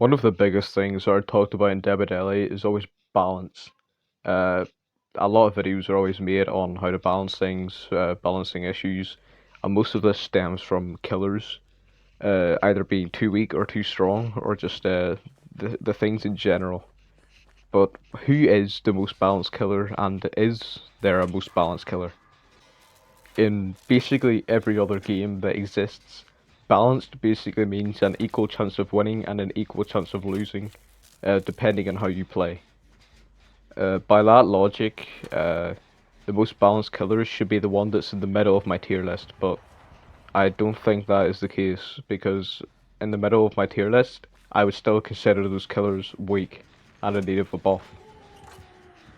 One of the biggest things that are talked about in DBD is always balance. Uh, a lot of videos are always made on how to balance things, balancing issues, and most of this stems from killers, either being too weak or too strong, or just the things in general. But who is the most balanced killer, and is there a most balanced killer? In basically every other game that exists, balanced basically means an equal chance of winning and an equal chance of losing, depending on how you play. By that logic, the most balanced killer should be the one that's in the middle of my tier list, but I don't think that is the case because in the middle of my tier list, I would still consider those killers weak and in need of a buff.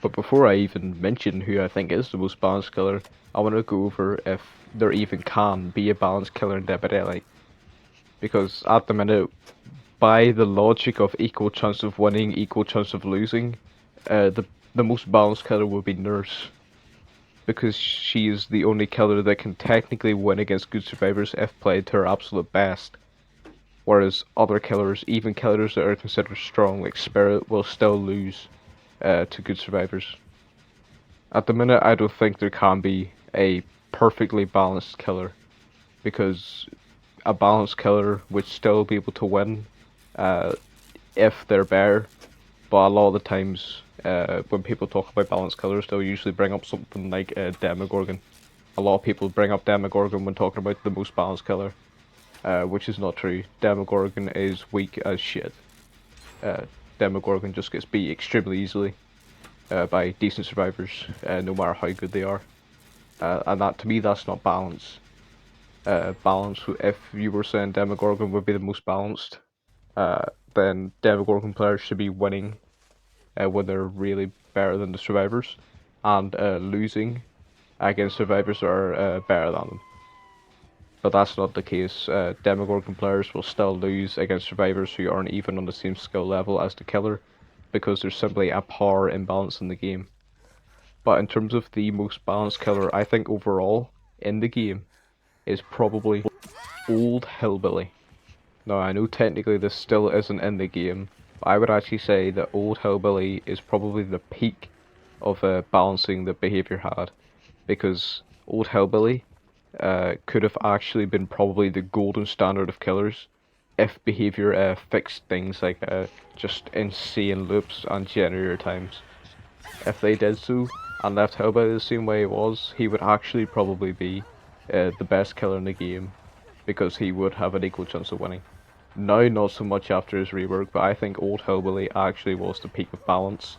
But before I even mention who I think is the most balanced killer, I want to go over if there even can be a balanced killer in DBD. Because at the minute, by the logic of equal chance of winning, equal chance of losing, the most balanced killer would be Nurse. Because she is the only killer that can technically win against good survivors if played to her absolute best. Whereas other killers, even killers that are considered strong like Spirit, will still lose to good survivors. At the minute, I don't think there can be a perfectly balanced killer because a balanced killer would still be able to win uh, if they're better. But a lot of the times, when people talk about balanced killers, they'll usually bring up something like Demogorgon. A lot of people bring up Demogorgon when talking about the most balanced killer, which is not true. Demogorgon is weak as shit. Uh, Demogorgon just gets beat extremely easily by decent survivors, no matter how good they are. And that to me, that's not balance. Balance. If you were saying Demogorgon would be the most balanced, uh, then Demogorgon players should be winning when they're really better than the survivors, and losing against survivors that are better than them. But that's not the case. Demogorgon players will still lose against survivors who aren't even on the same skill level as the killer, because there's simply a power imbalance in the game. But in terms of the most balanced killer, I think overall in the game is probably Old Hillbilly. Now I know technically this still isn't in the game, but I would actually say that Old Hillbilly is probably the peak of balancing that behavior had, because Old Hillbilly could have actually been probably the golden standard of killers if behavior fixed things like just insane loops and generator times. If they did so and left Hellboy the same way he was, he would actually probably be the best killer in the game because he would have an equal chance of winning. Now, not so much after his rework, but I think Old Hellbilly actually was the peak of balance.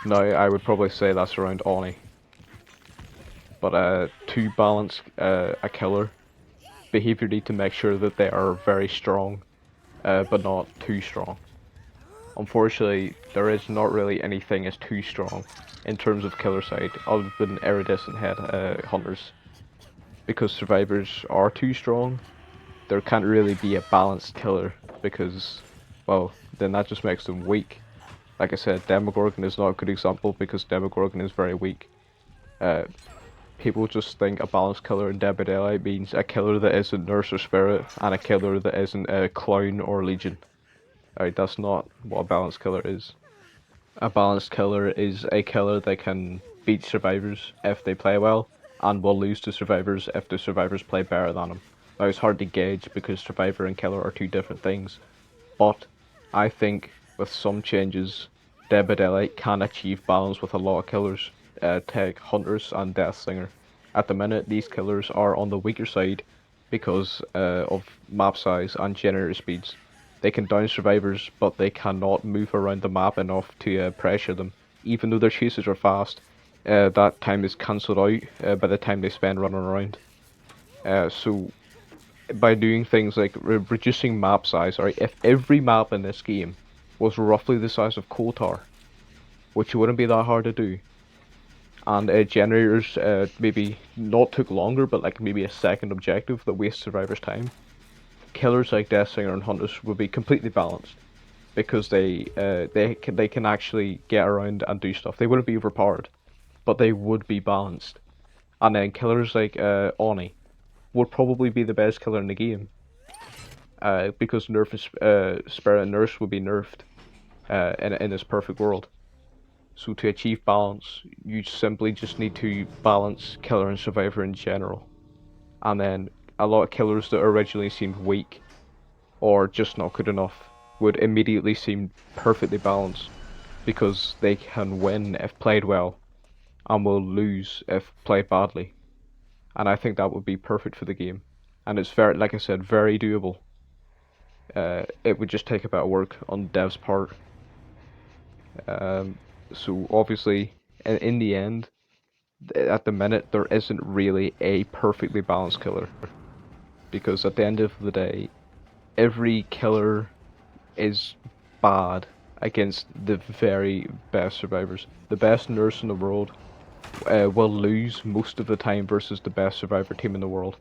Now, I would probably say that's around Oni. But to balance a killer, behavior need to make sure that they are very strong, but not too strong. Unfortunately, there is not really anything as too strong in terms of killer side other than iridescent head hunters. Because survivors are too strong, there can't really be a balanced killer because, well, then that just makes them weak. Like I said, Demogorgon is not a good example because Demogorgon is very weak. Uh, People just think a balanced killer in Dead by Daylight means a killer that isn't Nurse or Spirit and a killer that isn't a Clown or Legion. Alright, that's not what a balanced killer is. A balanced killer is a killer that can beat survivors if they play well, and will lose to survivors if the survivors play better than them. Now it's hard to gauge because survivor and killer are two different things, but I think with some changes, Dead by Daylight can achieve balance with a lot of killers, take Hunters and Death Singer. At the minute, these killers are on the weaker side because of map size and generator speeds. They can down survivors, but they cannot move around the map enough to pressure them. Even though their chases are fast, that time is cancelled out by the time they spend running around. So by doing things like reducing map size, right? If every map in this game was roughly the size of Kotar, which wouldn't be that hard to do, and generators maybe not took longer, but like maybe a second objective that wastes survivors' time, killers like Death Singer and Hunters would be completely balanced because they can actually get around and do stuff. They wouldn't be overpowered, but they would be balanced. And then killers like Oni would probably be the best killer in the game. because Spirit and Nurse would be nerfed in this perfect world. So to achieve balance, you simply just need to balance Killer and Survivor in general. And then a lot of killers that originally seemed weak or just not good enough would immediately seem perfectly balanced because they can win if played well and will lose if played badly. And I think that would be perfect for the game. And it's very, like I said, very doable. It would just take a bit of work on dev's part. Um, so obviously, in the end, at the minute, there isn't really a perfectly balanced killer. Because at the end of the day, every killer is bad against the very best survivors. The best nurse in the world will lose most of the time versus the best survivor team in the world,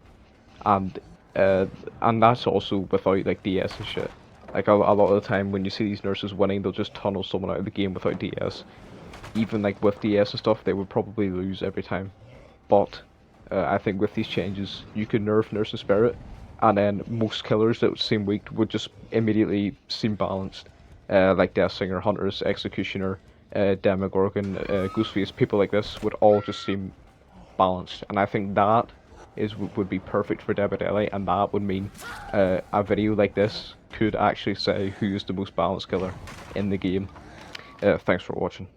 and uh, and that's also without like DS and shit. Like a lot of the time when you see these nurses winning, they'll just tunnel someone out of the game without DS. Even like with DS and stuff, they would probably lose every time. But I think with these changes, you could nerf Nurse and Spirit, and then most killers that seem weak would just immediately seem balanced. Like Death Singer, Hunters, Executioner, Demogorgon, Ghostface, people like this would all just seem balanced. And I think that would be perfect for DBD, and that would mean a video like this could actually say who is the most balanced killer in the game. Thanks for watching.